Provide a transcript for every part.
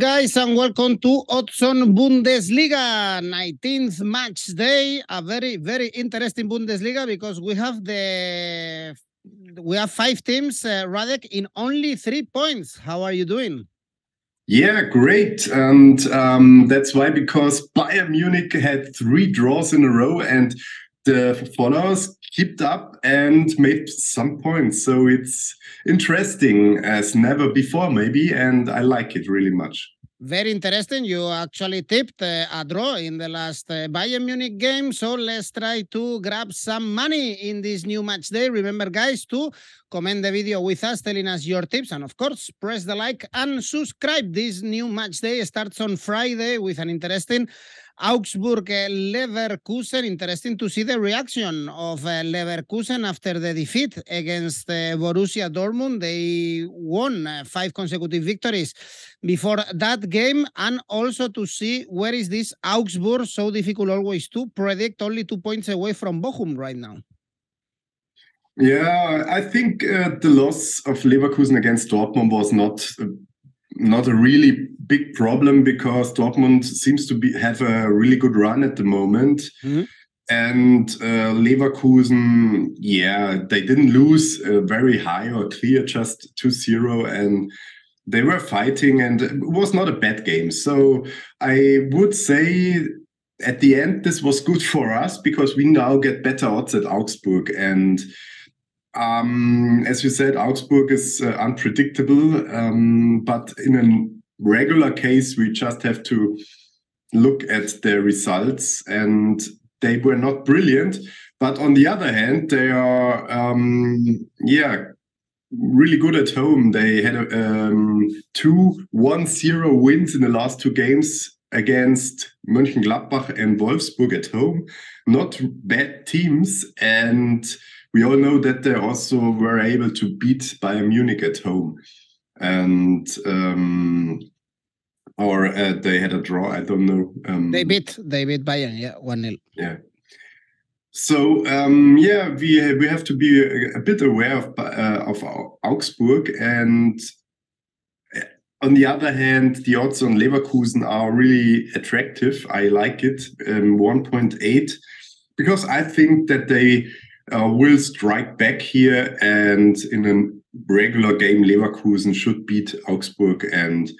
guys, and welcome to Odds on Bundesliga, 19th match day. A very, very interesting Bundesliga because we have 5 teams, Radek, in only 3 points. How are you doing? Yeah, great. And that's why, because Bayern Munich had 3 draws in a row and the followers kept up and made some points. So it's interesting as never before, maybe, and I like it really much. Very interesting. You actually tipped a draw in the last Bayern Munich game. So let's try to grab some money in this new match day. Remember, guys, to comment the video with us, telling us your tips. And of course, press the like and subscribe. This new match day starts on Friday with an interesting Augsburg Leverkusen. Interesting to see the reaction of Leverkusen after the defeat against Borussia Dortmund. They won 5 consecutive victories before that game, and also to see where is this Augsburg, so difficult always to predict, only 2 points away from Bochum right now. Yeah, I think the loss of Leverkusen against Dortmund was not a really big problem, because Dortmund seems to have a really good run at the moment. Mm-hmm. And Leverkusen, yeah, they didn't lose very high or clear, just 2-0, and they were fighting, and it was not a bad game. So I would say at the end this was good for us, because we now get better odds at Augsburg. And as you said, Augsburg is unpredictable, but in a regular case, we just have to look at their results, and they were not brilliant. But on the other hand, they are, really good at home. They had 2-1-0 wins in the last 2 games against Mönchengladbach and Wolfsburg at home. Not bad teams, and we all know that they also were able to beat Bayern Munich at home. And they had a draw, I don't know. They beat Bayern, 1-0. Yeah. So we have to be a bit aware of Augsburg. And on the other hand, the odds on Leverkusen are really attractive. I like it, 1.8, because I think that they will strike back here, and in a regular game, Leverkusen should beat Augsburg, and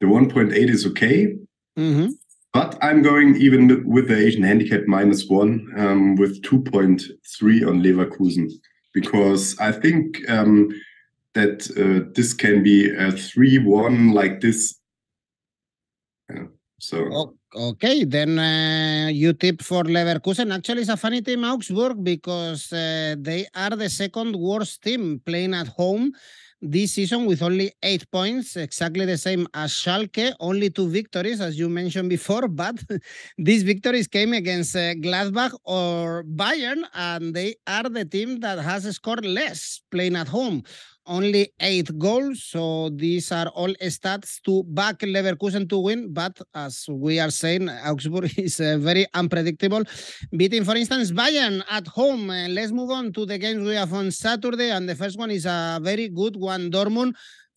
the 1.8 is okay. Mm-hmm. But I'm going even with the Asian handicap -1 with 2.3 on Leverkusen, because I think that this can be a 3-1 like this. Okay, then you tip for Leverkusen. Actually, it's a funny team, Augsburg, because they are the second worst team playing at home this season, with only 8 points, exactly the same as Schalke, only 2 victories, as you mentioned before, but these victories came against Gladbach or Bayern, and they are the team that has scored less playing at home. Only 8 goals, so these are all stats to back Leverkusen to win. But as we are saying, Augsburg is very unpredictable, beating, for instance, Bayern at home. Let's move on to the games we have on Saturday, and the first one is a very good one, Dortmund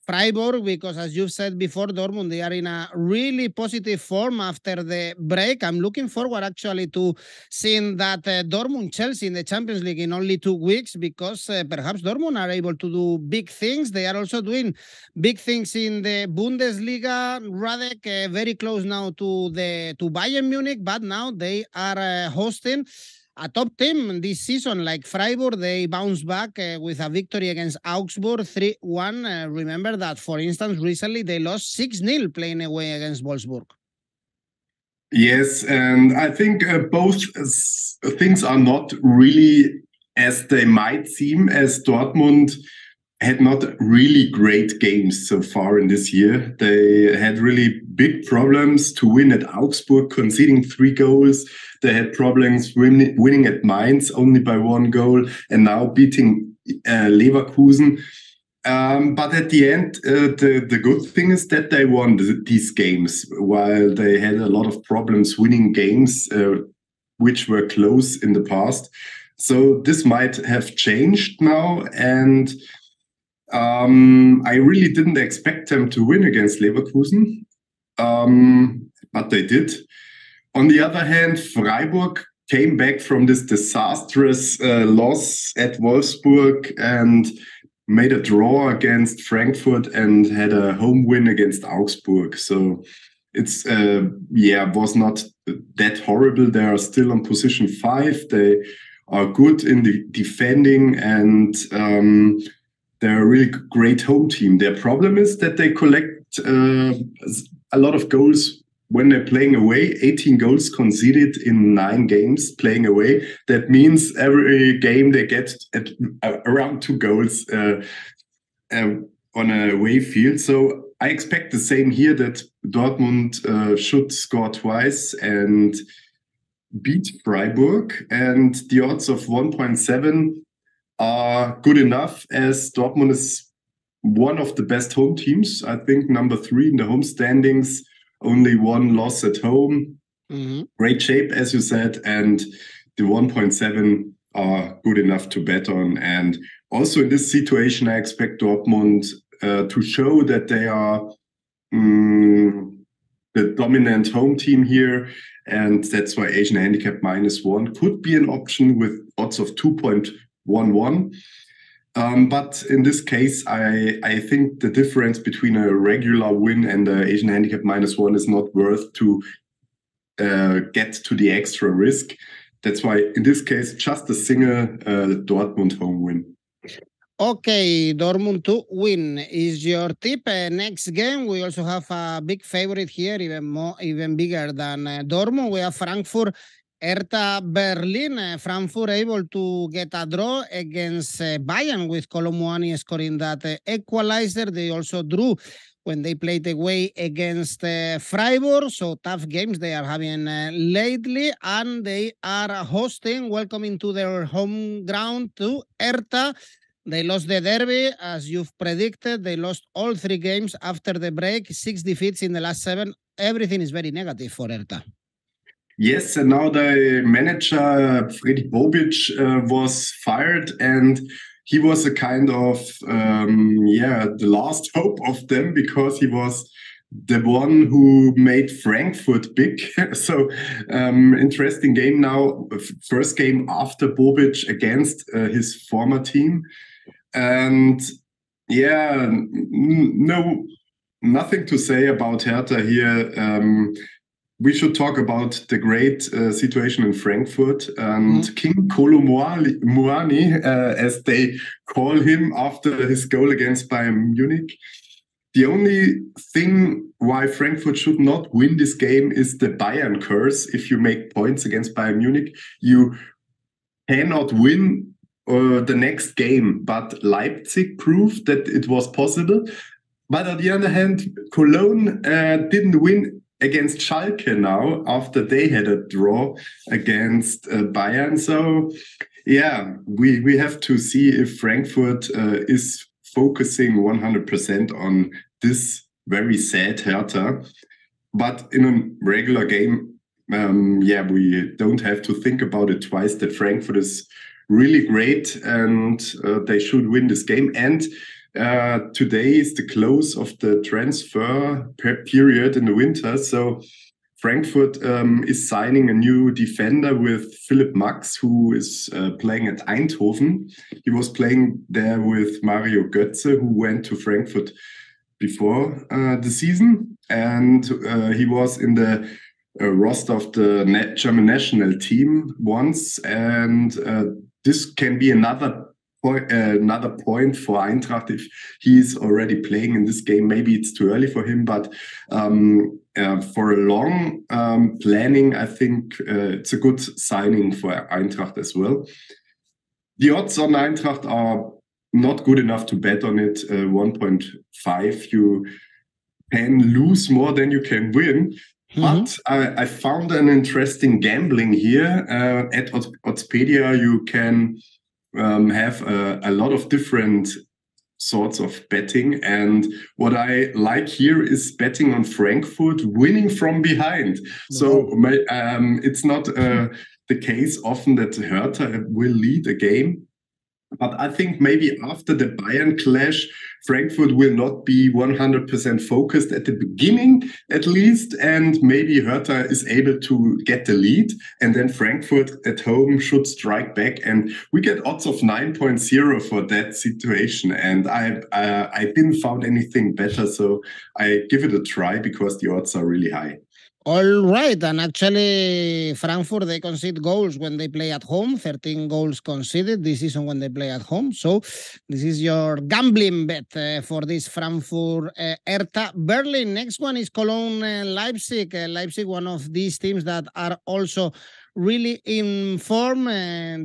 Freiburg, because as you've said before, Dortmund, they are in a really positive form after the break. I'm looking forward actually to seeing that Dortmund-Chelsea in the Champions League in only 2 weeks, because perhaps Dortmund are able to do big things. They are also doing big things in the Bundesliga. Radek, very close now to Bayern Munich, but now they are hosting a top team this season like Freiburg. They bounced back with a victory against Augsburg 3-1. Remember that, for instance, recently they lost 6-0 playing away against Wolfsburg. Yes, and I think both things are not really as they might seem, as Dortmund had not really great games so far in this year. They had really big problems to win at Augsburg, conceding 3 goals. They had problems winning at Mainz only by 1 goal, and now beating Leverkusen. But at the end, the good thing is that they won these games, while they had a lot of problems winning games which were close in the past. So this might have changed now, and I really didn't expect them to win against Leverkusen. but they did. On the other hand, Freiburg came back from this disastrous loss at Wolfsburg and made a draw against Frankfurt and had a home win against Augsburg. So it's was not that horrible. They are still on position 5. They are good in the defending, and they're a really great home team. Their problem is that they collect a lot of goals when they're playing away. 18 goals conceded in 9 games playing away. That means every game they get at around 2 goals on a away field. So I expect the same here, that Dortmund should score twice and beat Freiburg. And the odds of 1.7 are good enough, as Dortmund is one of the best home teams. I think number 3 in the home standings, only 1 loss at home. Great shape, as you said, and the 1.7 are good enough to bet on. And also in this situation, I expect Dortmund to show that they are the dominant home team here, and that's why Asian handicap -1 could be an option with odds of 2.11. But in this case, I think the difference between a regular win and the Asian handicap -1 is not worth to get to the extra risk. That's why in this case, just a single Dortmund home win. Okay, Dortmund to win is your tip. Next game, we also have a big favorite here, even bigger than Dortmund. We have Frankfurt, Hertha Berlin. Frankfurt able to get a draw against Bayern, with 𝐿𝐭𝐿𝐼 scoring that equalizer. They also drew when they played away against Freiburg. So tough games they are having lately, and they are hosting, welcoming to their home ground to Hertha. They lost the derby, as you've predicted. They lost all 3 games after the break, 6 defeats in the last 7. Everything is very negative for Hertha. Yes, and now the manager, Freddy Bobic, was fired, and he was a kind of, the last hope of them, because he was the one who made Frankfurt big. So interesting game now. First game after Bobic against his former team. And nothing to say about Hertha here. We should talk about the great situation in Frankfurt, and 𝐿𝐭𝐿𝐼, as they call him after his goal against Bayern Munich. The only thing why Frankfurt should not win this game is the Bayern curse. If you make points against Bayern Munich, you cannot win the next game. But Leipzig proved that it was possible. But on the other hand, Cologne didn't win against Schalke now, after they had a draw against Bayern. So we have to see if Frankfurt is focusing 100% on this very sad Hertha. But in a regular game, we don't have to think about it twice, that Frankfurt is really great, and they should win this game. And today is the close of the transfer period in the winter. So Frankfurt is signing a new defender with Philipp Max, who is playing at Eindhoven. He was playing there with Mario Götze, who went to Frankfurt before the season. And he was in the roster of the German national team once. And this can be another point for Eintracht if he's already playing in this game. Maybe it's too early for him, but for a long planning, I think it's a good signing for Eintracht as well. The odds on Eintracht are not good enough to bet on it. 1.5, you can lose more than you can win. But I found an interesting gambling here. At Oddspedia, you can have a lot of different sorts of betting, and what I like here is betting on Frankfurt winning from behind. So it's not the case often that Hertha will lead a game, But I think maybe after the Bayern clash, Frankfurt will not be 100% focused at the beginning, at least. And maybe Hertha is able to get the lead. And then Frankfurt at home should strike back. And we get odds of 9.0 for that situation. And I didn't found anything better. So I give it a try because the odds are really high. All right, and actually Frankfurt, they concede goals when they play at home, 13 goals conceded this season when they play at home. So this is your gambling bet for this Frankfurt Hertha Berlin. Next one is Cologne Leipzig. Leipzig, one of these teams that are also really in form.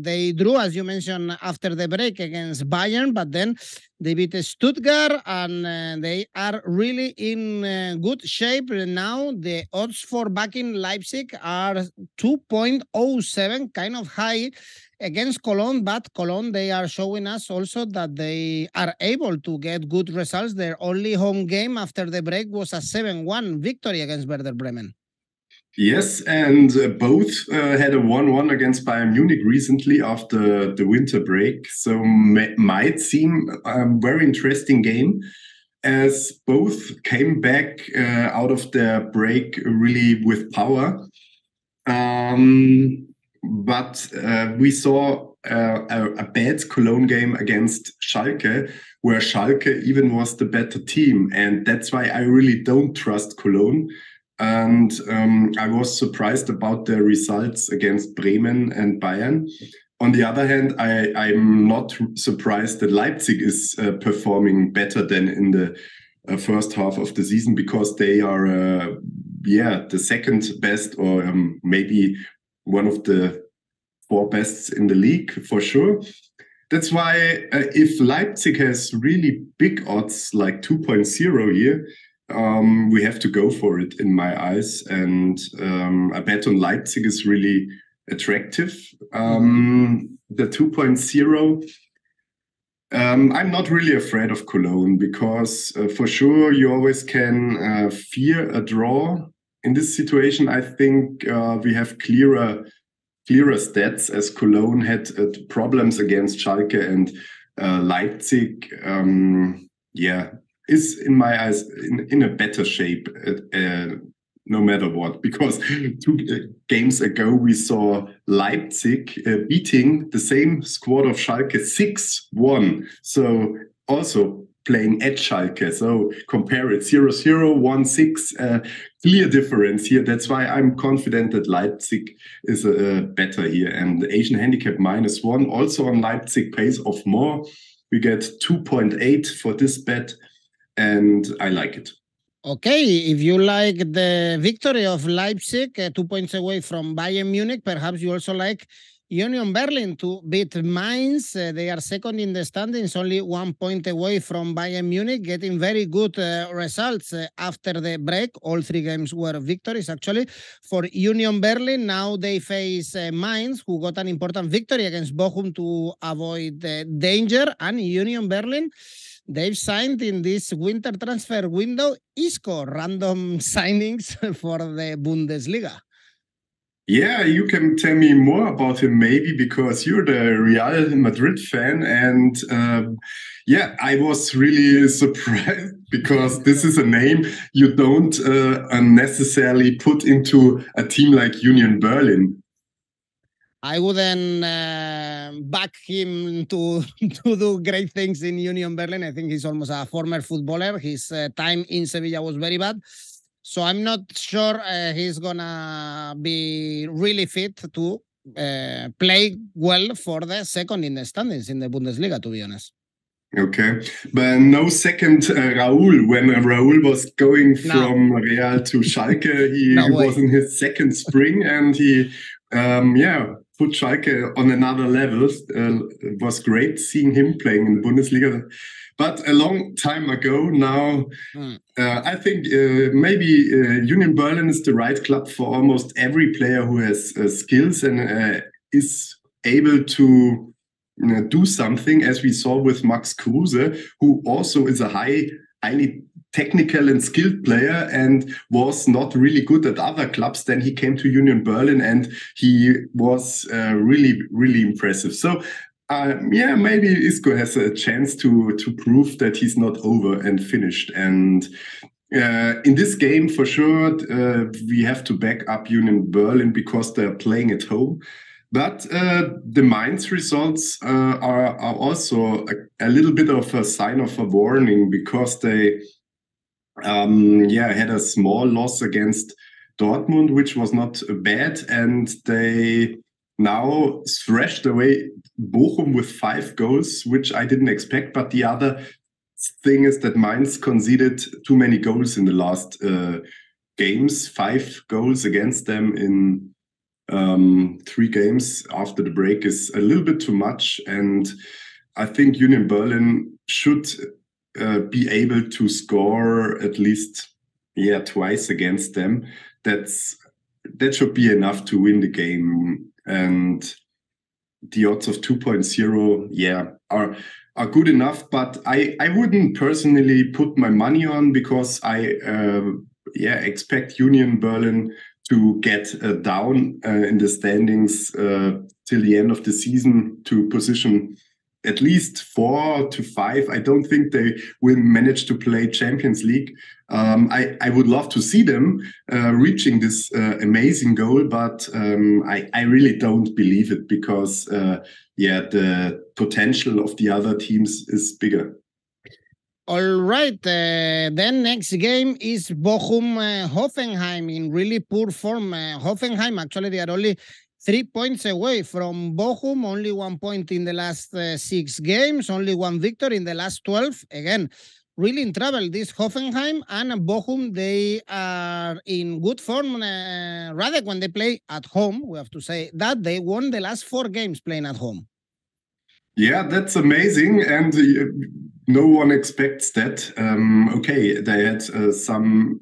They drew, as you mentioned, after the break against Bayern, but then they beat Stuttgart, and they are really in good shape now. The odds for backing Leipzig are 2.07, kind of high against Cologne, but Cologne, they are showing us also that they are able to get good results. Their only home game after the break was a 7-1 victory against Werder Bremen. Yes, and both had a 1-1 against Bayern Munich recently after the winter break. So might seem a very interesting game, as both came back out of their break really with power. But we saw a bad Cologne game against Schalke, where Schalke even was the better team. And that's why I really don't trust Cologne. And I was surprised about their results against Bremen and Bayern. On the other hand, I'm not surprised that Leipzig is performing better than in the first half of the season, because they are, the second best, or maybe one of the 4 best in the league for sure. That's why if Leipzig has really big odds like 2.0 here, we have to go for it in my eyes, and a bet on Leipzig is really attractive. The 2.0, I'm not really afraid of Cologne, because for sure you always can fear a draw. In this situation, I think we have clearer stats, as Cologne had problems against Schalke, and Leipzig, is in my eyes in a better shape no matter what, because 2 games ago we saw Leipzig beating the same squad of Schalke 6-1, so also playing at Schalke. So compare it, 0-0, 1-6, clear difference here. That's why I'm confident that Leipzig is better here. And the Asian handicap -1 also on Leipzig pays off more. We get 2.8 for this bet, and I like it. Okay, if you like the victory of Leipzig, 2 points away from Bayern Munich, perhaps you also like Union Berlin to beat Mainz. They are second in the standings, only 1 point away from Bayern Munich, getting very good results after the break. All 3 games were victories, actually, for Union Berlin. Now they face Mainz, who got an important victory against Bochum to avoid danger, and Union Berlin, they've signed in this winter transfer window 𝐿𝐴𝐵𝐷𝐼, random signings for the Bundesliga. Yeah, you can tell me more about him, maybe, because you're the Real Madrid fan. And I was really surprised, because this is a name you don't necessarily put into a team like Union Berlin. I wouldn't back him to do great things in Union Berlin. I think he's almost a former footballer. His time in Sevilla was very bad. So I'm not sure he's going to be really fit to play well for the second in the standings in the Bundesliga, to be honest. Okay, but no second Raúl. When Raúl was going from Real to Schalke, he was in his second spring, and he put Schalke on another level. It was great seeing him playing in the Bundesliga. But a long time ago now, I think maybe Union Berlin is the right club for almost every player who has skills and is able to do something, as we saw with Max Kruse, who also is a highly technical and skilled player and was not really good at other clubs. Then he came to Union Berlin and he was really, really impressive. So yeah, maybe Isco has a chance to prove that he's not over and finished. And in this game, for sure, we have to back up Union Berlin because they're playing at home. But the Mainz results are also a little bit of a sign of a warning, because they had a small loss against Dortmund, which was not bad, and they now thrashed away Bochum with 5 goals, which I didn't expect. But the other thing is that Mainz conceded too many goals in the last games. 5 goals against them in 3 games after the break is a little bit too much, and I think Union Berlin should be able to score at least twice against them. That should be enough to win the game, and the odds of 2.0 are good enough, but I wouldn't personally put my money on, because I expect Union Berlin to get down in the standings till the end of the season to position at least 4 to 5. I don't think they will manage to play Champions League. I would love to see them reaching this amazing goal, but I really don't believe it, because the potential of the other teams is bigger. All right, then next game is Bochum Hoffenheim in really poor form. Hoffenheim, actually, they are only 3 points away from Bochum, only 1 point in the last 6 games, only 1 victory in the last 12. Again, really in trouble, this Hoffenheim, and Bochum, they are in good form. Radek, when they play at home, we have to say that they won the last 4 games playing at home. Yeah, that's amazing, and no one expects that. Okay, they had some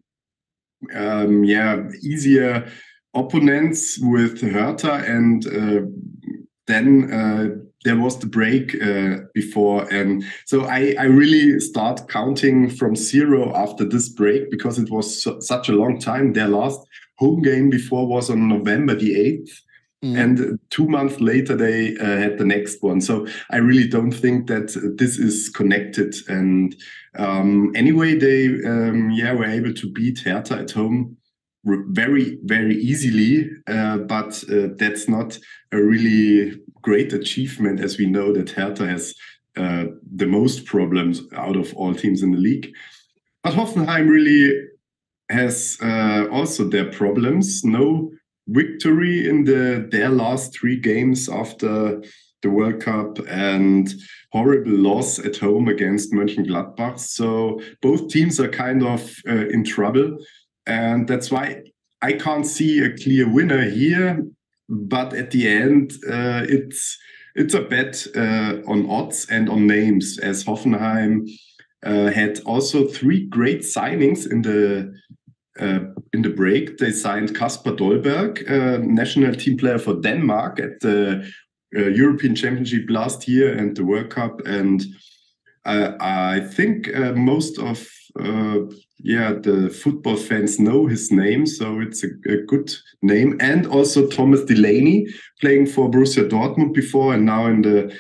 easier opponents with Hertha, and then there was the break before, and so I really start counting from 0 after this break, because it was such a long time. Their last home game before was on November the 8th. And 2 months later, they had the next one. So I really don't think that this is connected. And anyway, they were able to beat Hertha at home very, very easily. But that's not a really great achievement, as we know that Hertha has the most problems out of all teams in the league. But Hoffenheim really has also their problems. No victory in their last 3 games after the World Cup, and horrible loss at home against Mönchengladbach. So both teams are kind of in trouble, and that's why I can't see a clear winner here. But at the end, it's a bet on odds and on names, as Hoffenheim had also 3 great signings in the break. They signed Kasper Dolberg, national team player for Denmark at the European Championship last year and the World Cup. And I think most of the football fans know his name, so it's a good name. And also Thomas Delaney, playing for Borussia Dortmund before and now in the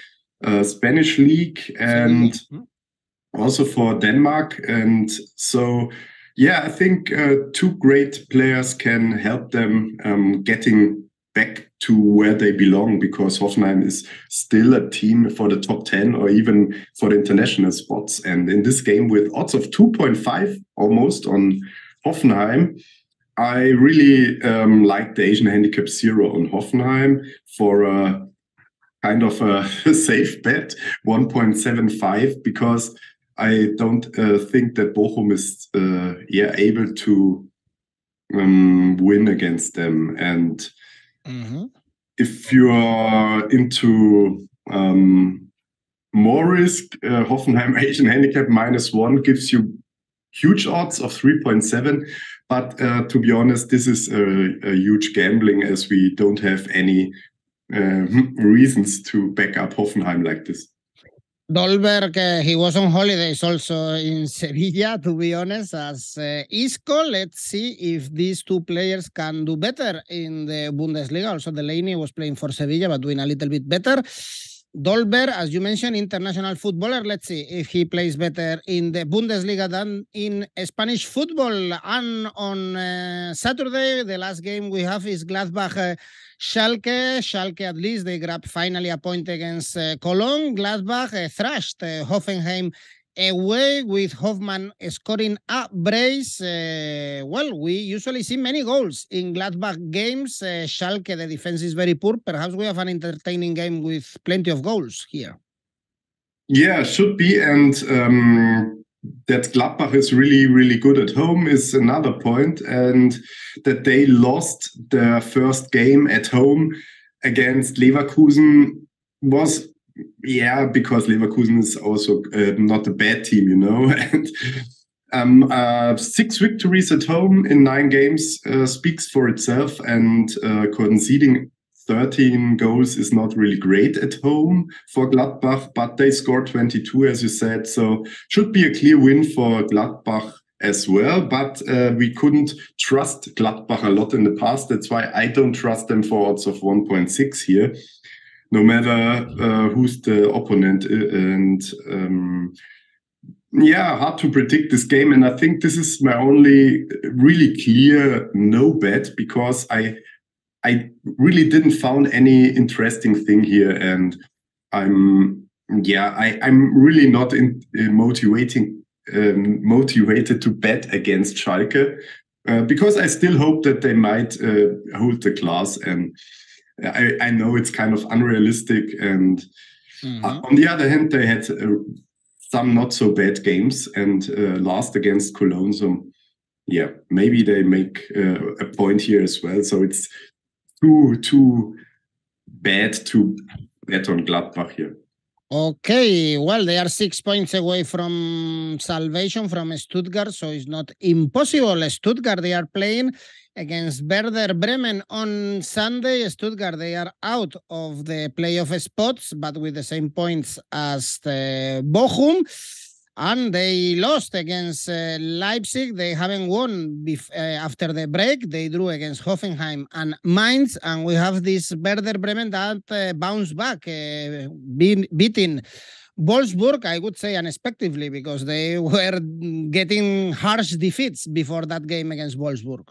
Spanish league, and also for Denmark. And so I think 2 great players can help them getting back to where they belong, because Hoffenheim is still a team for the top 10 or even for the international spots. And in this game, with odds of 2.5 almost on Hoffenheim, I really like the Asian handicap 0 on Hoffenheim for a kind of a safe bet, 1.75, because I don't think that Bochum is able to win against them. And if you are into more risk, Hoffenheim Asian handicap -1 gives you huge odds of 3.7. But to be honest, this is a huge gambling, as we don't have any reasons to back up Hoffenheim like this. Dolberg, he was on holidays also in Sevilla, to be honest, as Isco. Let's see if these 2 players can do better in the Bundesliga. Also, Delaney was playing for Sevilla, but doing a little bit better. Dolberg, as you mentioned, international footballer. Let's see if he plays better in the Bundesliga than in Spanish football. And on Saturday, the last game we have is Gladbach Schalke. Schalke, at least, they grabbed finally a point against Cologne. Gladbach thrashed Hoffenheim away with Hoffmann scoring a brace. Well, we usually see many goals in Gladbach games. Schalke, the defense is very poor. Perhaps we have an entertaining game with plenty of goals here. Yeah, should be. And that Gladbach is really, really good at home is another point. And that they lost their first game at home against Leverkusen was... Yeah, because Leverkusen is also not a bad team, you know. And 6 victories at home in 9 games speaks for itself. And conceding 13 goals is not really great at home for Gladbach, but they scored 22, as you said. So should be a clear win for Gladbach as well. But we couldn't trust Gladbach a lot in the past. That's why I don't trust them for odds of 1.6 here, no matter who's the opponent. And yeah, hard to predict this game. And I think this is my only really clear no bet, because I really didn't found any interesting thing here. And I'm really not motivated to bet against Schalke, because I still hope that they might hold the class. And I know it's kind of unrealistic, and on the other hand, they had some not so bad games and lost against Cologne. So yeah, maybe they make a point here as well. So it's too bad to bet on Gladbach here. Okay, well, they are 6 points away from salvation from Stuttgart, so it's not impossible. Stuttgart, they are playing against Werder Bremen on Sunday. Stuttgart, they are out of the playoff spots, but with the same points as the Bochum. And they lost against Leipzig. They haven't won after the break. They drew against Hoffenheim and Mainz. And we have this Werder Bremen that bounced back, beating Wolfsburg, I would say unexpectedly, because they were getting harsh defeats before that game against Wolfsburg.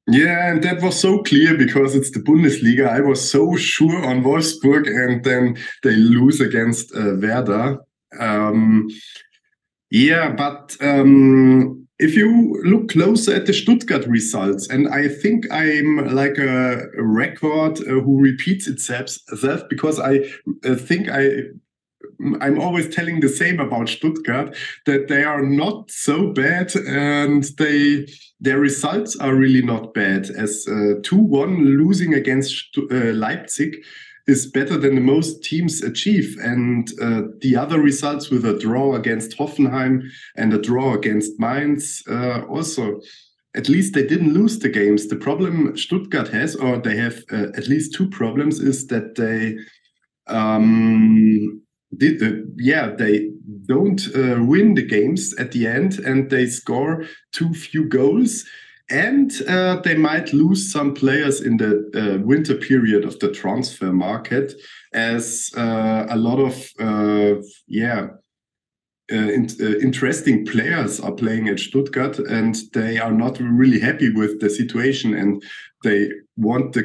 Yeah, and that was so clear because it's the Bundesliga. I was so sure on Wolfsburg, and then they lose against Werder. Yeah, but if you look closer at the Stuttgart results, and I think I'm like a record who repeats itself, because I think I'm always telling the same about Stuttgart, that they are not so bad, and their results are really not bad. As 2-1 losing against Leipzig is better than the most teams achieve, and the other results with a draw against Hoffenheim and a draw against Mainz also, at least they didn't lose the games. The problem Stuttgart has, or they have at least 2 problems, is that they they don't win the games at the end, and they score too few goals. And they might lose some players in the winter period of the transfer market, as a lot of interesting players are playing at Stuttgart, and they are not really happy with the situation, and they want to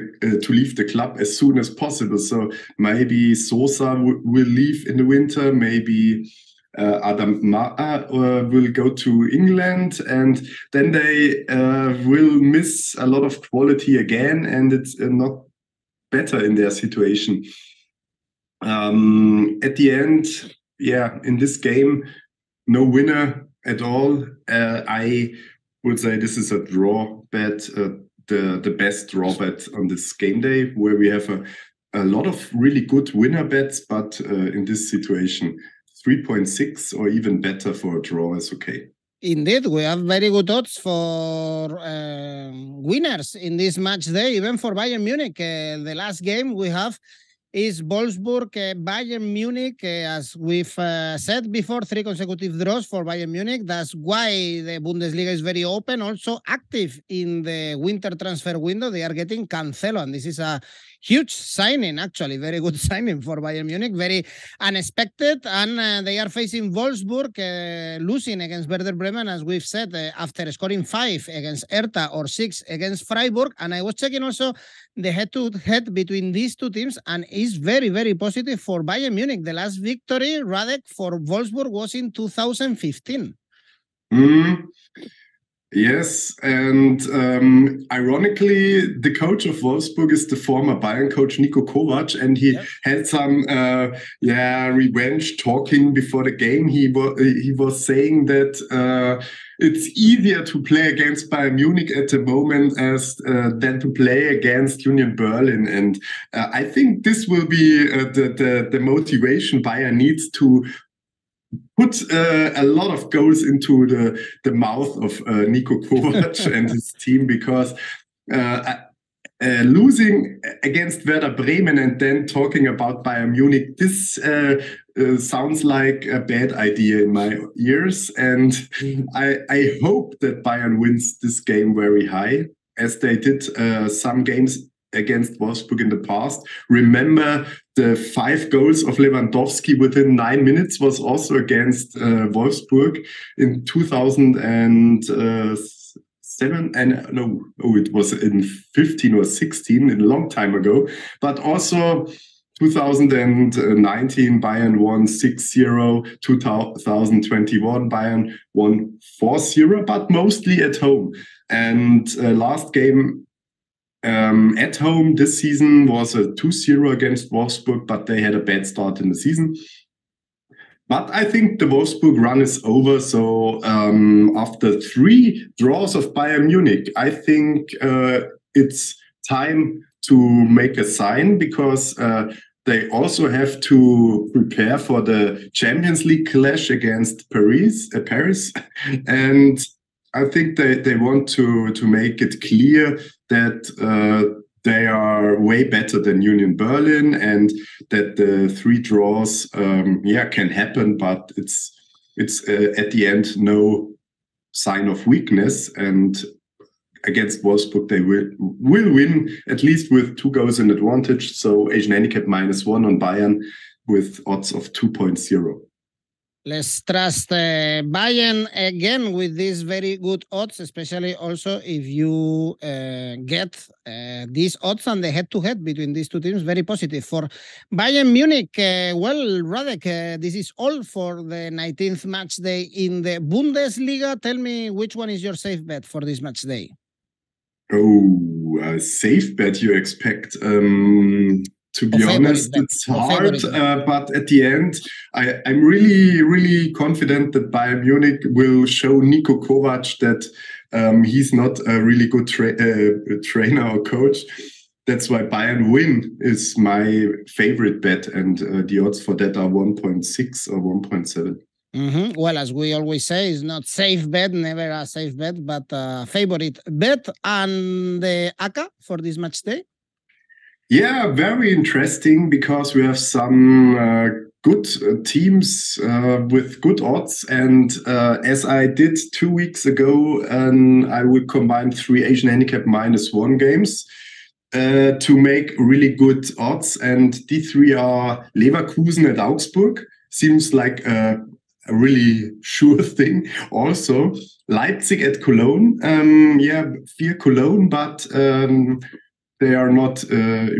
leave the club as soon as possible. So maybe Sosa will leave in the winter, maybe Adam Ma'a will go to England, and then they will miss a lot of quality again, and it's not better in their situation. At the end, in this game, no winner at all. I would say this is a draw bet, the best draw bet on this game day, where we have a lot of really good winner bets, but in this situation, 3.6 or even better for a draw is okay. Indeed, we have very good odds for winners in this match day, even for Bayern Munich. The last game we have is Wolfsburg, Bayern Munich. As we've said before, 3 consecutive draws for Bayern Munich. That's why the Bundesliga is very open, also active in the winter transfer window. They are getting 𝐿𝐴𝐽𝐿, and this is a huge signing, actually, very good signing for Bayern Munich, very unexpected, and they are facing Wolfsburg, losing against Werder Bremen, as we've said, after scoring 5 against Hertha or 6 against Freiburg. And I was checking also the head-to-head between these two teams, and it's very, very positive for Bayern Munich. The last victory, Radek, for Wolfsburg was in 2015. Yes, and ironically, the coach of Wolfsburg is the former Bayern coach 𝐬𝐭𝐚𝐲, and he had some revenge talking before the game. He was saying that it's easier to play against Bayern Munich at the moment than to play against Union Berlin, and I think this will be the motivation Bayern needs to put a lot of goals into the mouth of 𝐬𝐭𝐴𝐽𝐿 and his team, because losing against Werder Bremen and then talking about Bayern Munich, this sounds like a bad idea in my ears. And I hope that Bayern wins this game very high, as they did some games against Wolfsburg in the past. Remember, the 5 goals of Lewandowski within 9 minutes was also against Wolfsburg in 2007, and it was in 15 or 16, a long time ago. But also 2019, Bayern won 6-0. 2021, Bayern won 4-0, but mostly at home. And last game at home this season was a 2-0 against Wolfsburg, but they had a bad start in the season. But I think the Wolfsburg run is over. So after 3 draws of Bayern Munich, I think it's time to make a sign, because they also have to prepare for the Champions League clash against Paris. And I think they want to make it clear that they are way better than Union Berlin, and that the 3 draws can happen, but it's at the end no sign of weakness. And against Wolfsburg they will win, at least with 2 goals in advantage. So Asian handicap -1 on Bayern with odds of 2.0. Let's trust Bayern again with these very good odds, especially also if you get these odds on the head-to-head between these two teams. Very positive for Bayern Munich. Well, Radek, this is all for the 19th match day in the Bundesliga. Tell me, which one is your safe bet for this match day? Oh, a safe bet you expect? To be honest, it's hard, but at the end, I'm really, really confident that Bayern Munich will show 𝐬𝐭𝐴𝐽𝐿 that he's not a really good trainer or coach. That's why Bayern win is my favorite bet, and the odds for that are 1.6 or 1.7. Well, as we always say, it's not safe bet, never a safe bet, but favorite bet. And the ACCA for this match day? Yeah, very interesting, because we have some good teams with good odds. And as I did 2 weeks ago, I will combine 3 Asian handicap -1 games to make really good odds. And the 3 are Leverkusen at Augsburg. Seems like a really sure thing. Also, Leipzig at Cologne. Fear Cologne, but they are not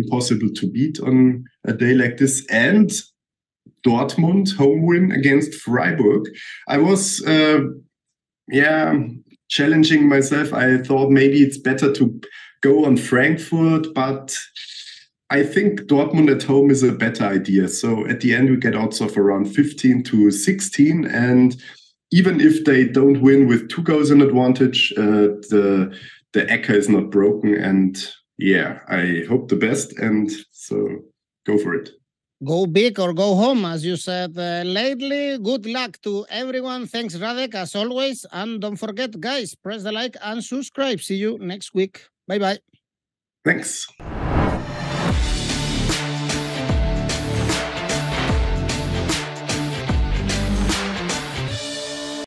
impossible to beat on a day like this. And Dortmund home win against Freiburg. I was challenging myself. I thought maybe it's better to go on Frankfurt, but I think Dortmund at home is a better idea. So at the end, we get odds of around 15 to 16. And even if they don't win with 2 goals in advantage, the 𝐿𝐴𝐽𝐿 is not broken. And yeah, I hope the best, and so go for it. Go big or go home, as you said lately. Good luck to everyone. Thanks, Radek, as always. And don't forget, guys, press the like and subscribe. See you next week. Bye-bye. Thanks.